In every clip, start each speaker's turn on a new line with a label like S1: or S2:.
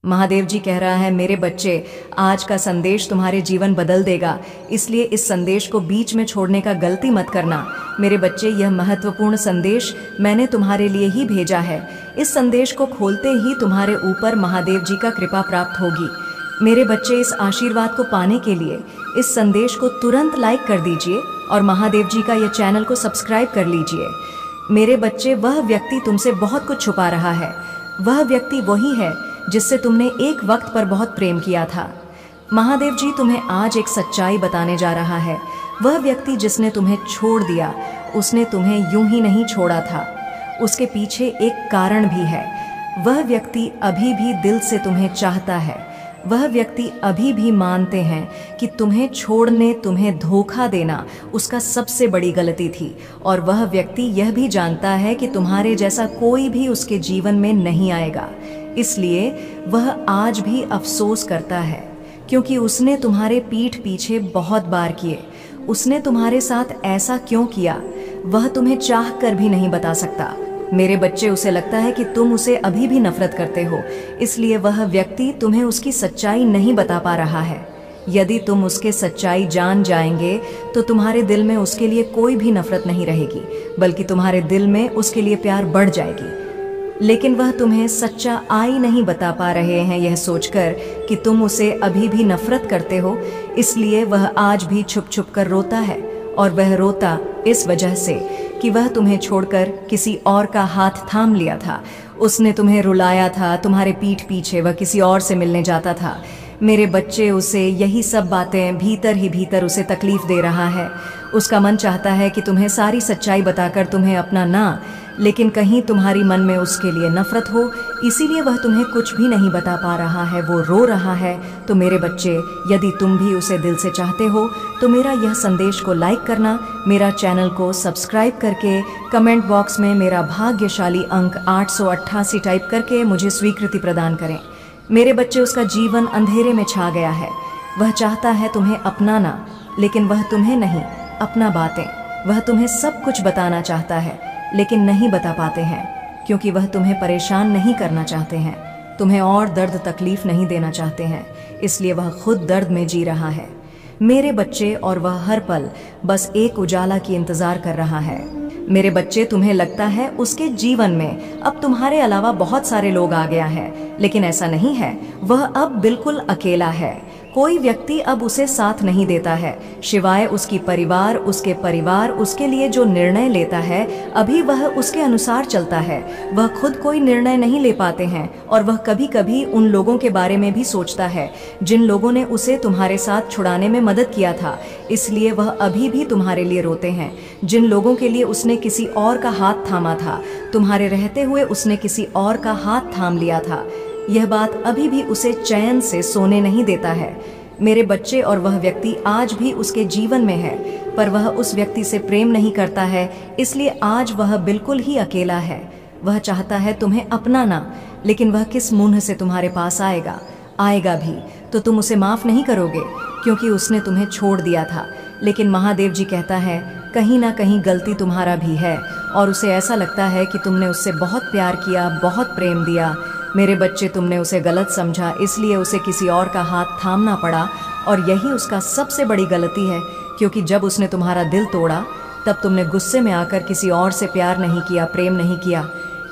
S1: महादेव जी कह रहा है, मेरे बच्चे, आज का संदेश तुम्हारे जीवन बदल देगा, इसलिए इस संदेश को बीच में छोड़ने का गलती मत करना। मेरे बच्चे, यह महत्वपूर्ण संदेश मैंने तुम्हारे लिए ही भेजा है। इस संदेश को खोलते ही तुम्हारे ऊपर महादेव जी का कृपा प्राप्त होगी। मेरे बच्चे, इस आशीर्वाद को पाने के लिए इस संदेश को तुरंत लाइक कर दीजिए और महादेव जी का यह चैनल को सब्सक्राइब कर लीजिए। मेरे बच्चे, वह व्यक्ति तुमसे बहुत कुछ छुपा रहा है। वह व्यक्ति वही है जिससे तुमने एक वक्त पर बहुत प्रेम किया था। महादेव जी तुम्हें आज एक सच्चाई बताने जा रहा है। वह व्यक्ति जिसने तुम्हें छोड़ दिया, उसने तुम्हें यूं ही नहीं छोड़ा था। उसके पीछे एक कारण भी है। वह व्यक्ति अभी भी दिल से तुम्हें चाहता है। वह व्यक्ति अभी भी मानते हैं कि तुम्हें छोड़ने, तुम्हें धोखा देना उसका सबसे बड़ी गलती थी। और वह व्यक्ति यह भी जानता है कि तुम्हारे जैसा कोई भी उसके जीवन में नहीं आएगा। इसलिए वह आज भी अफसोस करता है, क्योंकि उसने तुम्हारे पीठ पीछे बहुत बार किए। उसने तुम्हारे साथ ऐसा क्यों किया, वह तुम्हें चाह कर भी नहीं बता सकता। मेरे बच्चे, उसे लगता है कि तुम उसे अभी भी नफरत करते हो, इसलिए वह व्यक्ति तुम्हें उसकी सच्चाई नहीं बता पा रहा है। यदि तुम उसके सच्चाई जान जाएंगे तो तुम्हारे दिल में उसके लिए कोई भी नफरत नहीं रहेगी, बल्कि तुम्हारे दिल में उसके लिए प्यार बढ़ जाएगी। लेकिन वह तुम्हें सच्चा आई नहीं बता पा रहे हैं, यह सोचकर कि तुम उसे अभी भी नफरत करते हो। इसलिए वह आज भी छुप छुप कर रोता है, और वह रोता इस वजह से कि वह तुम्हें छोड़कर किसी और का हाथ थाम लिया था। उसने तुम्हें रुलाया था, तुम्हारे पीठ पीछे वह किसी और से मिलने जाता था। मेरे बच्चे, उसे यही सब बातें भीतर ही भीतर उसे तकलीफ दे रहा है। उसका मन चाहता है कि तुम्हें सारी सच्चाई बताकर तुम्हें अपना ना, लेकिन कहीं तुम्हारी मन में उसके लिए नफरत हो, इसीलिए वह तुम्हें कुछ भी नहीं बता पा रहा है। वो रो रहा है। तो मेरे बच्चे, यदि तुम भी उसे दिल से चाहते हो तो मेरा यह संदेश को लाइक करना, मेरा चैनल को सब्सक्राइब करके कमेंट बॉक्स में मेरा भाग्यशाली अंक 888 टाइप करके मुझे स्वीकृति प्रदान करें। मेरे बच्चे, उसका जीवन अंधेरे में छा गया है। वह चाहता है तुम्हें अपनाना, लेकिन वह तुम्हें नहीं अपना बातें। वह तुम्हें सब कुछ बताना चाहता है, लेकिन नहीं बता पाते हैं, क्योंकि वह तुम्हें परेशान नहीं करना चाहते हैं, तुम्हें और दर्द तकलीफ नहीं देना चाहते हैं। इसलिए वह खुद दर्द में जी रहा है मेरे बच्चे, और वह हर पल बस एक उजाला की इंतजार कर रहा है। मेरे बच्चे, तुम्हें लगता है उसके जीवन में अब तुम्हारे अलावा बहुत सारे लोग आ गया है, लेकिन ऐसा नहीं है। वह अब बिल्कुल अकेला है। कोई व्यक्ति अब उसे साथ नहीं देता है, सिवाय उसके परिवार उसके लिए जो निर्णय लेता है, अभी वह उसके अनुसार चलता है। वह खुद कोई निर्णय नहीं ले पाते हैं, और वह कभी कभी उन लोगों के बारे में भी सोचता है जिन लोगों ने उसे तुम्हारे साथ छुड़ाने में मदद किया था। इसलिए वह अभी भी तुम्हारे लिए रोते हैं। जिन लोगों के लिए उसने किसी और का हाथ थामा था, तुम्हारे रहते हुए उसने किसी और का हाथ थाम लिया था। यह बात अभी भी उसे चैन से सोने नहीं देता है मेरे बच्चे, और वह व्यक्ति आज भी उसके जीवन में है, पर वह उस व्यक्ति से प्रेम नहीं करता है, इसलिए आज वह बिल्कुल ही अकेला है। वह चाहता है तुम्हें अपनाना, लेकिन वह किस मुंह से तुम्हारे पास आएगा भी तो तुम उसे माफ नहीं करोगे, क्योंकि उसने तुम्हें छोड़ दिया था। लेकिन महादेव जी कहता है, कहीं ना कहीं गलती तुम्हारा भी है, और उसे ऐसा लगता है कि तुमने उससे बहुत प्यार किया, बहुत प्रेम दिया। मेरे बच्चे, तुमने उसे गलत समझा, इसलिए उसे किसी और का हाथ थामना पड़ा, और यही उसका सबसे बड़ी गलती है, क्योंकि जब उसने तुम्हारा दिल तोड़ा, तब तुमने गुस्से में आकर किसी और से प्यार नहीं किया, प्रेम नहीं किया,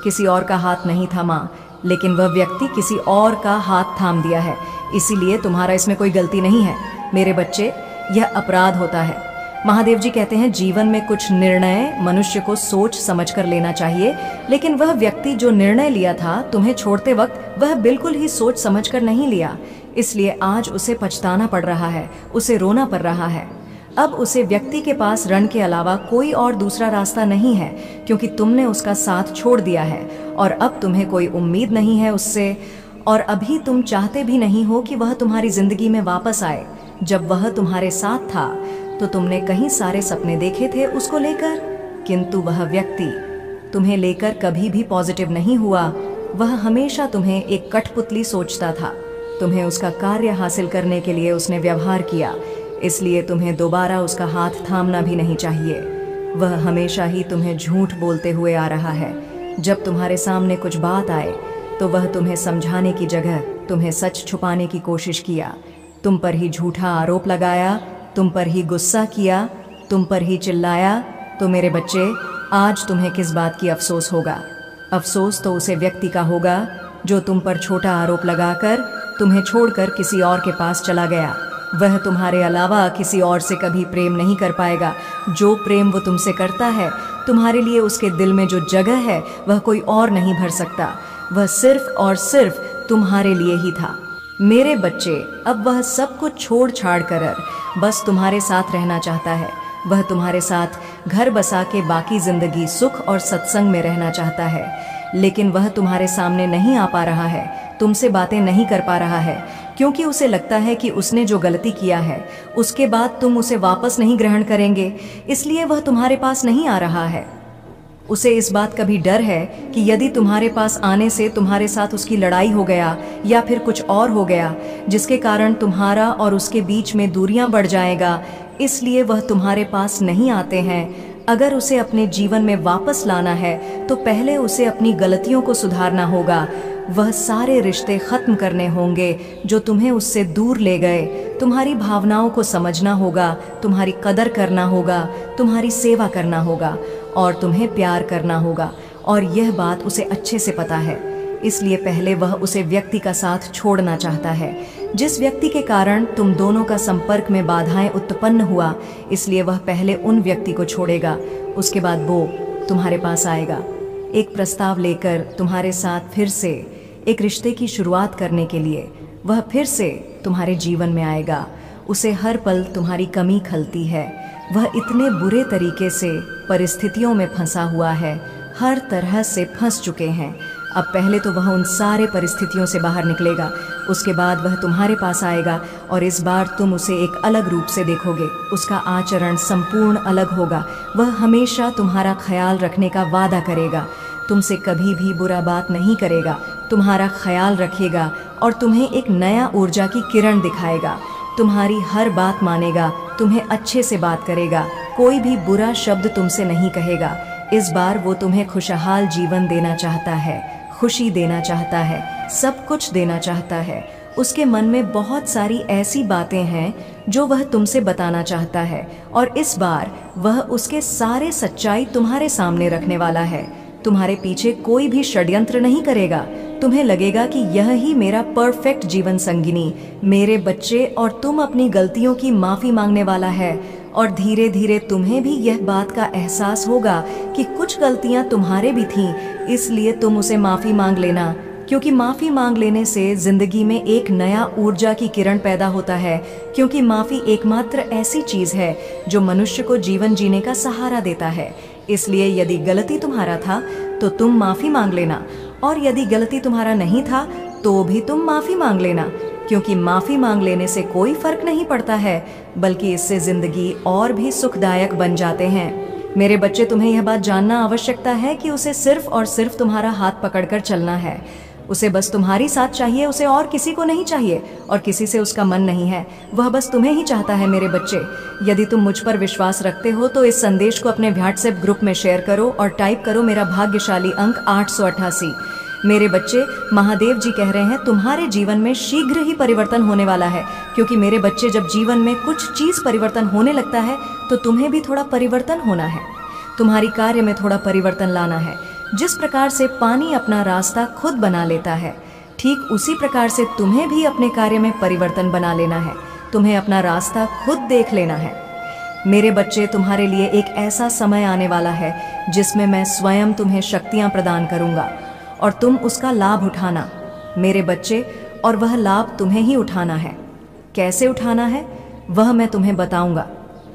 S1: किसी और का हाथ नहीं थामा, लेकिन वह व्यक्ति किसी और का हाथ थाम दिया है। इसीलिए तुम्हारा इसमें कोई गलती नहीं है मेरे बच्चे, यह अपराध होता है। महादेव जी कहते हैं, जीवन में कुछ निर्णय मनुष्य को सोच समझ कर लेना चाहिए, लेकिन वह व्यक्ति जो निर्णय लिया था तुम्हें छोड़ते वक्त, वह बिल्कुल ही सोच समझ कर नहीं लिया। इसलिए आज उसे पछताना पड़ रहा है, उसे रोना पड़ रहा है। अब उसे व्यक्ति के पास रण के अलावा कोई और दूसरा रास्ता नहीं है, क्योंकि तुमने उसका साथ छोड़ दिया है, और अब तुम्हें कोई उम्मीद नहीं है उससे, और अभी तुम चाहते भी नहीं हो कि वह तुम्हारी जिंदगी में वापस आए। जब वह तुम्हारे साथ था तो तुमने कई सारे सपने देखे थे उसको लेकर, किंतु वह व्यक्ति तुम्हें लेकर कभी भी पॉजिटिव नहीं हुआ। वह हमेशा तुम्हें एक कठपुतली सोचता था। तुम्हें उसका कार्य हासिल करने के लिए उसने व्यवहार किया, इसलिए तुम्हें दोबारा उसका हाथ थामना भी नहीं चाहिए। वह हमेशा ही तुम्हें झूठ बोलते हुए आ रहा है। जब तुम्हारे सामने कुछ बात आए तो वह तुम्हें समझाने की जगह तुम्हें सच छुपाने की कोशिश किया, तुम पर ही झूठा आरोप लगाया, तुम पर ही गुस्सा किया, तुम पर ही चिल्लाया, तो मेरे बच्चे आज तुम्हें किस बात की अफसोस होगा? अफसोस तो उसे व्यक्ति का होगा जो तुम पर छोटा आरोप लगाकर तुम्हें छोड़कर किसी और के पास चला गया। वह तुम्हारे अलावा किसी और से कभी प्रेम नहीं कर पाएगा। जो प्रेम वो तुमसे करता है, तुम्हारे लिए उसके दिल में जो जगह है वह कोई और नहीं भर सकता। वह सिर्फ और सिर्फ तुम्हारे लिए ही था। मेरे बच्चे, अब वह सब कुछ छोड़ छाड़ कर बस तुम्हारे साथ रहना चाहता है। वह तुम्हारे साथ घर बसा के बाकी जिंदगी सुख और सत्संग में रहना चाहता है, लेकिन वह तुम्हारे सामने नहीं आ पा रहा है, तुमसे बातें नहीं कर पा रहा है, क्योंकि उसे लगता है कि उसने जो गलती किया है उसके बाद तुम उसे वापस नहीं ग्रहण करेंगे, इसलिए वह तुम्हारे पास नहीं आ रहा है। उसे इस बात का भी डर है कि यदि तुम्हारे पास आने से तुम्हारे साथ उसकी लड़ाई हो गया या फिर कुछ और हो गया जिसके कारण तुम्हारा और उसके बीच में दूरियां बढ़ जाएगा, इसलिए वह तुम्हारे पास नहीं आते हैं। अगर उसे अपने जीवन में वापस लाना है तो पहले उसे अपनी गलतियों को सुधारना होगा। वह सारे रिश्ते खत्म करने होंगे जो तुम्हें उससे दूर ले गए। तुम्हारी भावनाओं को समझना होगा, तुम्हारी कदर करना होगा, तुम्हारी सेवा करना होगा और तुम्हें प्यार करना होगा, और यह बात उसे अच्छे से पता है। इसलिए पहले वह उसे व्यक्ति का साथ छोड़ना चाहता है जिस व्यक्ति के कारण तुम दोनों का संपर्क में बाधाएं उत्पन्न हुआ, इसलिए वह पहले उन व्यक्ति को छोड़ेगा। उसके बाद वो तुम्हारे पास आएगा एक प्रस्ताव लेकर तुम्हारे साथ फिर से एक रिश्ते की शुरुआत करने के लिए। वह फिर से तुम्हारे जीवन में आएगा। उसे हर पल तुम्हारी कमी खलती है। वह इतने बुरे तरीके से परिस्थितियों में फंसा हुआ है, हर तरह से फंस चुके हैं। अब पहले तो वह उन सारे परिस्थितियों से बाहर निकलेगा, उसके बाद वह तुम्हारे पास आएगा और इस बार तुम उसे एक अलग रूप से देखोगे। उसका आचरण संपूर्ण अलग होगा। वह हमेशा तुम्हारा ख्याल रखने का वादा करेगा, तुमसे कभी भी बुरा बात नहीं करेगा, तुम्हारा ख्याल रखेगा और तुम्हें एक नया ऊर्जा की किरण दिखाएगा। तुम्हारी हर बात मानेगा, तुम्हें अच्छे से बात करेगा, कोई भी बुरा शब्द तुमसे नहीं कहेगा। इस बार वो तुम्हें खुशहाल जीवन देना चाहता है, खुशी देना चाहता है, सब कुछ देना चाहता है। उसके मन में बहुत सारी ऐसी बातें हैं जो वह तुमसे बताना चाहता है और इस बार वह उसके सारे सच्चाई तुम्हारे सामने रखने वाला है। तुम्हारे पीछे कोई भी षड्यंत्र नहीं करेगा। तुम्हें लगेगा कि यह ही मेरा परफेक्ट जीवन संगिनी, मेरे बच्चे, और तुम अपनी गलतियों की माफी मांगने वाला है। और धीरे धीरे तुम्हें भी यह बात का एहसास होगा कि कुछ गलतियां तुम्हारे भी थीं, इसलिए तुम उसे माफी मांग लेना, क्योंकि माफी मांग लेने से जिंदगी में एक नया ऊर्जा की किरण पैदा होता है। क्योंकि माफी एकमात्र ऐसी चीज है जो मनुष्य को जीवन जीने का सहारा देता है। इसलिए यदि गलती तुम्हारा था तो तुम माफी मांग लेना, और यदि गलती तुम्हारा नहीं था तो भी तुम माफी मांग लेना, क्योंकि माफी मांग लेने से कोई फर्क नहीं पड़ता है, बल्कि इससे जिंदगी और भी सुखदायक बन जाते हैं। मेरे बच्चे, तुम्हें यह बात जानना आवश्यकता है कि उसे सिर्फ और सिर्फ तुम्हारा हाथ पकड़कर चलना है। उसे बस तुम्हारी साथ चाहिए, उसे और किसी को नहीं चाहिए, और किसी से उसका मन नहीं है। वह बस तुम्हें ही चाहता है। मेरे बच्चे, यदि तुम मुझ पर विश्वास रखते हो तो इस संदेश को अपने व्हाट्सएप ग्रुप में शेयर करो और टाइप करो मेरा भाग्यशाली अंक 888। मेरे बच्चे, महादेव जी कह रहे हैं तुम्हारे जीवन में शीघ्र ही परिवर्तन होने वाला है, क्योंकि मेरे बच्चे, जब जीवन में कुछ चीज परिवर्तन होने लगता है तो तुम्हें भी थोड़ा परिवर्तन होना है। तुम्हारी कार्य में थोड़ा परिवर्तन लाना है। जिस प्रकार से पानी अपना रास्ता खुद बना लेता है, ठीक उसी प्रकार से तुम्हें भी अपने कार्य में परिवर्तन बना लेना है। तुम्हें अपना रास्ता खुद देख लेना है। मेरे बच्चे, तुम्हारे लिए एक ऐसा समय आने वाला है जिसमें मैं स्वयं तुम्हें शक्तियां प्रदान करूंगा और तुम उसका लाभ उठाना। मेरे बच्चे, और वह लाभ तुम्हें ही उठाना है। कैसे उठाना है वह मैं तुम्हें बताऊंगा।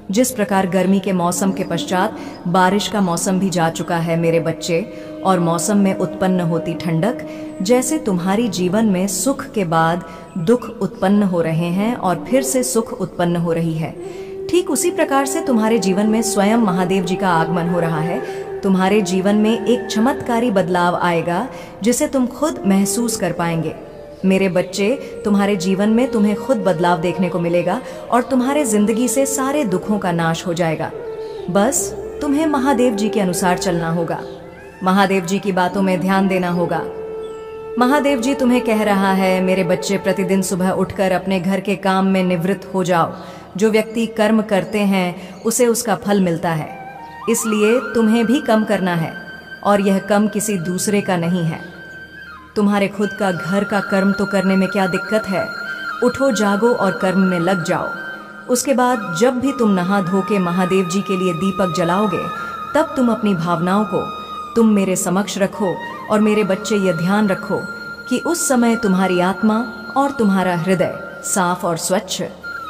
S1: जिस प्रकार गर्मी के मौसम के पश्चात बारिश का मौसम भी जा चुका है मेरे बच्चे, और मौसम में उत्पन्न होती ठंडक, जैसे तुम्हारी जीवन में सुख के बाद दुख उत्पन्न हो रहे हैं और फिर से सुख उत्पन्न हो रही है, ठीक उसी प्रकार से तुम्हारे जीवन में स्वयं महादेव जी का आगमन हो रहा है। तुम्हारे जीवन में एक चमत्कारी बदलाव आएगा जिसे तुम खुद महसूस कर पाएंगे। मेरे बच्चे, तुम्हारे जीवन में तुम्हें खुद बदलाव देखने को मिलेगा और तुम्हारे जिंदगी से सारे दुखों का नाश हो जाएगा। बस तुम्हें महादेव जी के अनुसार चलना होगा, महादेव जी की बातों में ध्यान देना होगा। महादेव जी तुम्हें कह रहा है, मेरे बच्चे प्रतिदिन सुबह उठकर अपने घर के काम में निवृत्त हो जाओ। जो व्यक्ति कर्म करते हैं उसे उसका फल मिलता है, इसलिए तुम्हें भी कम करना है, और यह कम किसी दूसरे का नहीं है। तुम्हारे खुद का घर का कर्म तो करने में क्या दिक्कत है। उठो, जागो और कर्म में लग जाओ। उसके बाद जब भी तुम नहा धो के महादेव जी के लिए दीपक जलाओगे, तब तुम अपनी भावनाओं को तुम मेरे समक्ष रखो, और मेरे बच्चे यह ध्यान रखो कि उस समय तुम्हारी आत्मा और तुम्हारा हृदय साफ और स्वच्छ।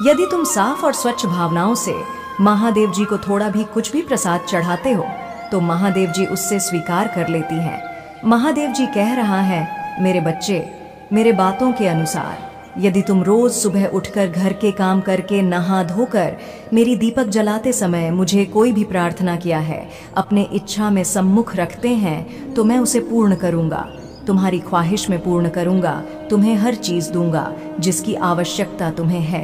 S1: यदि तुम साफ और स्वच्छ भावनाओं से महादेव जी को थोड़ा भी कुछ भी प्रसाद चढ़ाते हो, तो महादेव जी उससे स्वीकार कर लेती हैं। महादेव जी कह रहा है, मेरे बच्चे, मेरे बातों के अनुसार यदि तुम रोज सुबह उठकर घर के काम करके नहा धोकर मेरी दीपक जलाते समय मुझे कोई भी प्रार्थना किया है, अपने इच्छा में सम्मुख रखते हैं, तो मैं उसे पूर्ण करूंगा। तुम्हारी ख्वाहिश में पूर्ण करूंगा, तुम्हें हर चीज दूंगा जिसकी आवश्यकता तुम्हें है।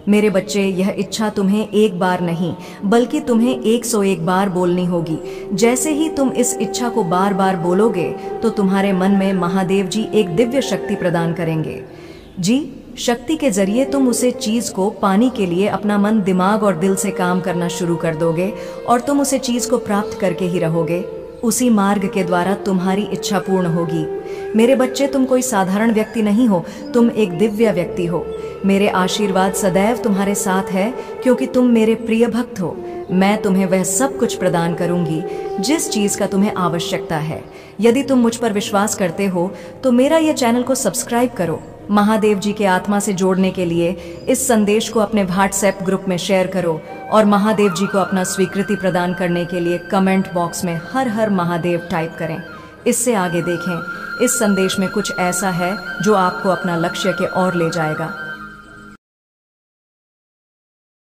S1: मेरे बच्चे, यह इच्छा तुम्हें एक बार नहीं बल्कि तुम्हें 101 बार बोलनी होगी। जैसे ही तुम इस इच्छा को बार बार बोलोगे, तो तुम्हारे मन में महादेव जी एक दिव्य शक्ति प्रदान करेंगे। जी, शक्ति के जरिए तुम उसे चीज को पाने के लिए अपना मन, दिमाग और दिल से काम करना शुरू कर दोगे, और तुम उसे चीज को प्राप्त करके ही रहोगे। उसी मार्ग के द्वारा तुम्हारी इच्छा पूर्ण होगी। मेरे बच्चे, तुम कोई साधारण व्यक्ति नहीं हो, तुम एक दिव्य व्यक्ति हो। मेरे आशीर्वाद सदैव तुम्हारे साथ है, क्योंकि तुम मेरे प्रिय भक्त हो। मैं तुम्हें वह सब कुछ प्रदान करूंगी जिस चीज का तुम्हें आवश्यकता है। यदि तुम मुझ पर विश्वास करते हो, तो मेरा यह चैनल को सब्सक्राइब करो। महादेव जी के आत्मा से जोड़ने के लिए इस संदेश को अपने व्हाट्सएप ग्रुप में शेयर करो, और महादेव जी को अपना स्वीकृति प्रदान करने के लिए कमेंट बॉक्स में हर हर महादेव टाइप करें। इससे आगे देखें, इस संदेश में कुछ ऐसा है जो आपको अपना लक्ष्य के ओर ले जाएगा।